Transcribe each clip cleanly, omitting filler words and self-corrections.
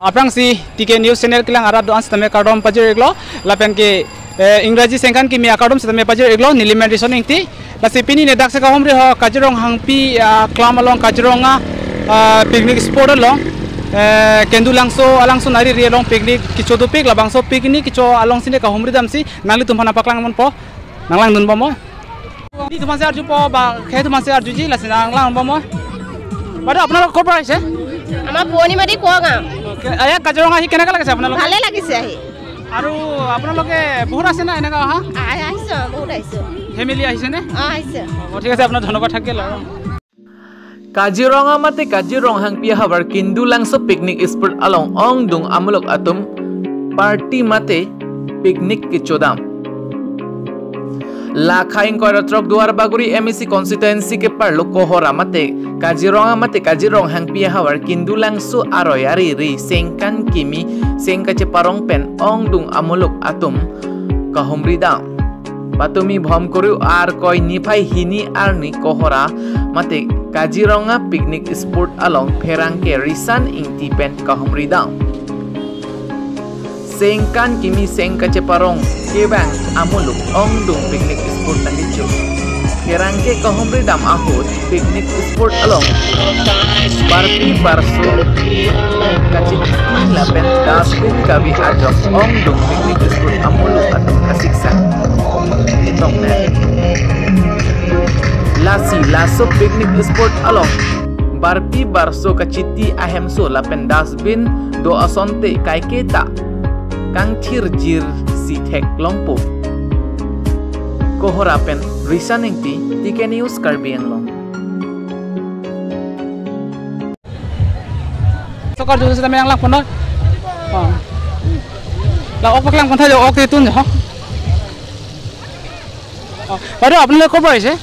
Aprang si TK News Channel kilang arab doan setame kardom pajir eglo lapen ke Ingraji sengkan ki mi akadom setame pajir eglo nilimen reasoning ti lasipini ne dakse ka homri ho kajrong hangpi klam along kajronga picnic spot along kendu langso alangso nari rielong picnic kicho do pik labangso picnic kicho along sine ka homri damsi nangli tumhana paklang mon po nanglang dun bomo ni tuman se arju po ba khe tuman se arju ji lasina nanglang bomo bada apnalok kor pa aise আমাৰ পুৰণি মাটি কোৱা গাঁও আয়া কাজিৰঙা আহি কেনেকা লাগিছে আপোনালোক ভালে লাগিছে আহি আৰু আপোনালোকে বহুত আছে না এনেকা অহা আহিছো বহুত আহিছো ফেমিলি আহিছে নে আহিছে ঠিক আছে আপোনাৰ ধন্যবাদ থাকিল আৰু কাজিৰঙা মাতে কাজিৰঙা হাংপিয়া হাৱাৰ কিন্দু লাংছো picnic spot along ong dung amulok atum party mate picnic kichodam Lakhaing koratrok duar baguri MEC constituency ke parlo kohora mate kajirong hangpia hawar kindulang su aroyari ri sengkan kimi sengkache parong pen ong dung amulok atum kahumrida patumi bhom koru ar koi nifai hini arni kohora mate kajironga picnic spot along pherangke risan ingti pen kahumrida sengkan kimi sengkache parong kebang amuluk ong dung picnic spot tangicho kerangke kahumri dam ahut picnic spot along barpi barso kacik lapen dasbin kabi ajok ong dung picnic spot amuluk atum kasiksa itong ne laso picnic spot along barpi barso kaciti ahemso lapen dasbin do asonte kaiketa kang jir si thek longpo kohora pen risaning ti TK News Karbi Anglong sokar ju sa yang lang pono la ok lang kontha jo ok tun jo baru আপোনালোক ক'ৰ পৰা আহিছে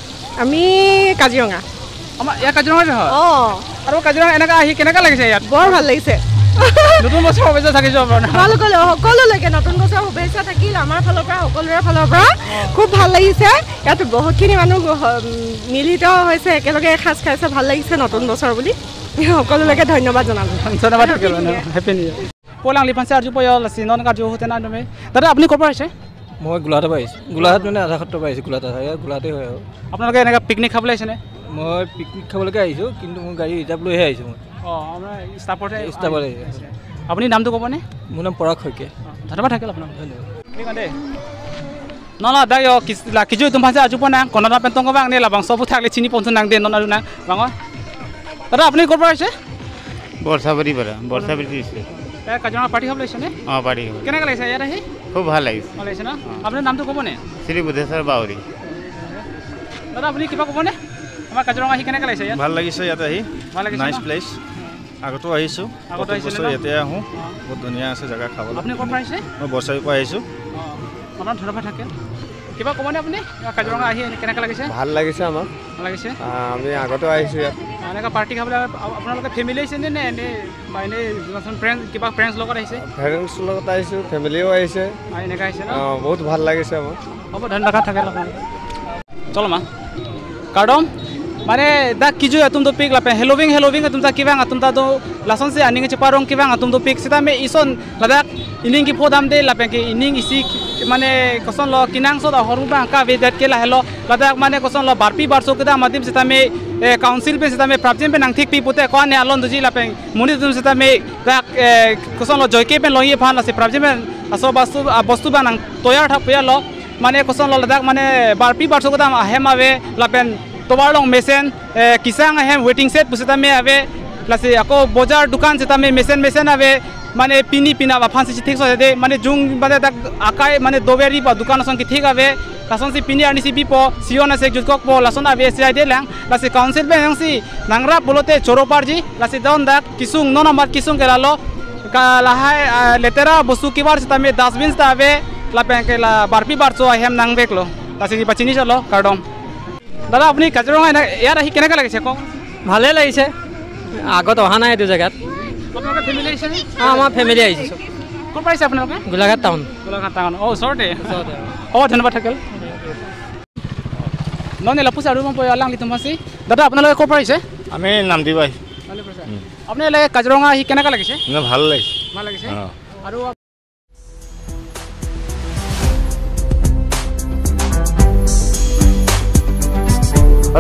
আমি কাজিৰঙা আমাৰ ইয়া কাজিৰঙা হ আৰু কাজিৰঙা এনেকা আহি কেনেকা লাগিছে ইয়াত বৰ ভাল লাগিছে নতুন বছৰ শুভেচ্ছা থাকিছো আপোনাৰ সকলোলৈকে নতুন বছৰ শুভেচ্ছা থাকিল আমাৰ ফালৰ পৰা সকলোৰে ফালৰ পৰা খুব ভাল লাগিছে ইয়াত বহুতখিনি মানুহ মিলিত হৈছে একেলগে এসাঁজ খাইছে ভাল লাগিছে নতুন বছৰ বুলি সকলোলৈকে ধন্যবাদ জনালো ধন্যবাদ থাকিল হেপী নিউ ইয়াৰ পলাং লিফানছে আৰজু পয়ল আছে নন কাজু হতে না তুমি দাদা আপুনি ক'ৰ পৰা আহিছে মই গোলাঘাট পৰা আহিছোঁ গোলাঘাট মানে আধা সত্ৰ পৰা আহিছোঁ গোলাঘাটে হয় আৰু আপোনালোকে এনেকা পিকনিক খাবলৈ আহিছেনে মই পিকনিক খাবলৈকে আহিছোঁ কিন্তু মোৰ গাড়ী ৰিজাৰ্ভ লৈহে আহিছোঁ মই আমাৰ ষ্টাফতে আহিছে আপুনি নামটো ক'বনে মোৰ নাম পৰাগ শইকীয়া ধন্যবাদ থাকিল আপোনাক ধন্যবাদ nona da yo la kiju tum phase aju pona konona pentong ko bang ne la bang sobu thakle chini ponthun nang de nona runa bang dada apni kor pora aise বর্ষাবাড়ি দিছে তা কাজিৰঙা পাৰ্টি খাবলৈ আহিছে নে party কেনেকা লাগিছে ইয়াত আহি খুব ভাল লাগিছে ভাল লাগিছে না আপোনাৰ নামটো ক'বনে শ্ৰী বুদ্ধেশ্বৰ বাউৰী দাদা আপুনি কিবা ক'বনে আমাৰ কাজিৰঙা আহি কেনেকা লাগিছে ইয়াত ভাল লাগিছে ইয়াত আহি ভাল লাগিছে নাইস প্লেস আগতো আহিছোঁ ইয়াতে আহোঁ বহুত ধুনীয়া আছে জেগা খাবলৈ আপুনি ক'ৰ পৰা আহিছে মই বৰ্ষাবাৰীৰ পৰা আহিছোঁ আপোনাৰ ধন্যবাদ থাকে কিবা ক'বনে আপুনি কাজিৰঙা আহি কেনেকা লাগিছে ভাল লাগিছে আমাৰ ভাল লাগিছে আমি আগতো আহিছোঁ ইয়াত এনেকা পাৰ্টি খাবলৈ আপোনালোকে ফেমিলি আহিছে নে এনে বা এনে ফ্ৰেণ্ড কিবা ফ্ৰেণ্ডছ লগত আহিছে ফ্ৰেণ্ডছৰ লগত আহিছোঁ ফেমিলিও আহিছে এনেকা আহিছে ন বহুত ভাল লাগিছে আমাৰ হ'ব ধন্যবাদ থাকে আপোনালোকে চলো মা কাৰ্ডম মানে दा किजु तुम तो पिक लापे हेलोविंग तुम ता किवांग तुम ता तो लासन से अनिंग चपारोंग किवांग तुम तो पिक सिता में इसन लदाक इनिंग की फोदाम दे लापे के इनिंग इसी माने कसन ल किनांग सो दा हरुबा का वेदत के ला हेलो लदाक माने कसन ल बारपी बारसो के दा माध्यम सिता में काउंसिल पे सिता में प्राप्तिम पे नंगथिक पी पुते कोने आलोन दुजी लापे मुनि तुम सिता में दा कसन ल जयके पे लइए फान से प्राप्तिम में असो वस्तु बा नंग तयार था पे ल माने कसन ल लदाक माने बारपी बारसो के दा हेमावे लापेन tobarlong mesen kisang ahem waiting set pusita me ave lase ako bozar dukan seta me mesen ave mane pina ba phansi thik so de mane jung bade tak akai mane doberi ba dukan son ki thik ave lason si pini ani si bipo siona se jutkok po lason ave sai de lang lase council be yang si nangra bolote choroparji lase don dak kisung nona mat kisung kelalo kalahai letera bosu kibar seta me dustbin sta ave la penke la barpi barso ahem nang beklo lase ki pachini chalo kardom দাদা আপুনি কাজিৰঙা ইয়াত আহি কেনেকা লাগিছে কওক ভালে লাগিছে আগত অহা নাই এইটো জেগাত আপোনালোকে ফেমিলি আহিছে আমাৰ ফেমিলি আহিছে ক'ৰ পৰা আহিছে আপোনালোকে গোলাঘাট টাউন ওচৰতে হ'ব ধন্যবাদ থাকিল ননে লাপুচ আৰু মই আলাং লিতুমাছি দাদা আপোনালোকে ক'ৰ পৰা আহিছে আমি নামদিবা ভালে পাইছে আপোনাৰ লাগে কাজিৰঙা আহি কেনেকুৱা লাগিছে ভাল লাগিছে ভাল লাগিছে আৰু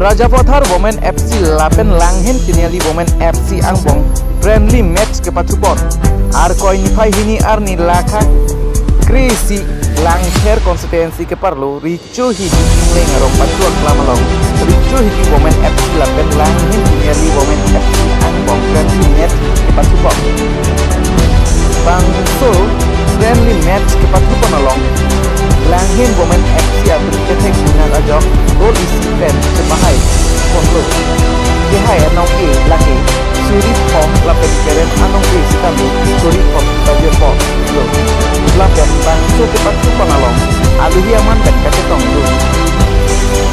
Rajapothar Women FC Lapen Langhen Kiniali Women FC Angbong friendly match ke Patupon Arkoi Nifai Hini Arni Lakha Krisi Langher constituency ke Parlo Ricu Hidi Leng Arong Patuan Klamalong Ricu Hidi Women FC Lapen Langhen Kiniali Women FC Angbong friendly match ke Patupon Bangso friendly match ke Patupon along Langhen Women FC atau ketek gunan ajok gol isi pen sebahai pondok dihai anong e laki suri pom lapen keren anong e sitamu suri pom baju pom lo lapen bangso tepat supon along aluhi aman dan kate tongdu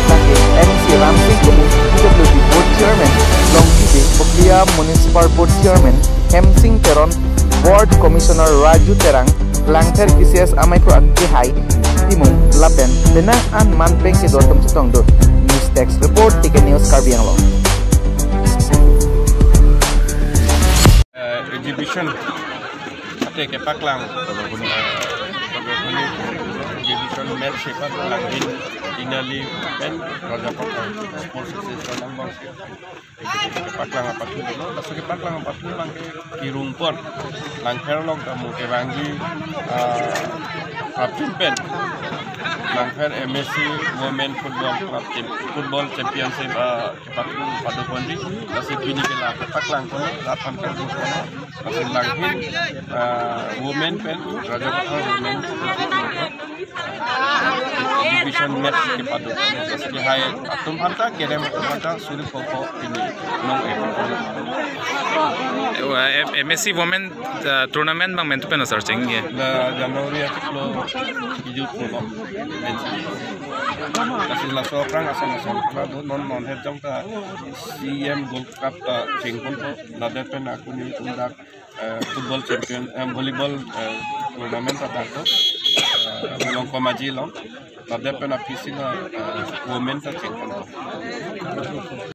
laki MC Ramsing Kumu PWD Board Chairman Long Hide Poklia Municipal Board Chairman Hemsing Teron Board Commissioner Raju Terang Langter KCS amai pro dihai Timung Lapen Benang an manpeng ke dotem setong do News Text Report Tiga News Karbiang Lo Exhibition ate ke Paklang exhibition match ke Paklang Inali pen Rajapothar Sports Association Angbong Paklang apa tu lo masuk ke Paklang apa tu lang Kirumpon langher long kamu ke Rangi Kapten pen langher MSC Women Football Championship ke Paklang pada kondi masih kini ke lah Paklang tu lapan kali tu masih langhin Women pen Rajapothar Women exhibition match ke Padu masih hai atum hanta kerem hanta sulit pokok ini nong MSC Women tournament bang mentu pena searching ye la Januari atlo hijau pokok masih la soprang asal non head jong ta CM Gold Cup jengkon po la depen aku ni undak football champion volleyball tournament atau long komaji long la depen apisi la women ta jengkon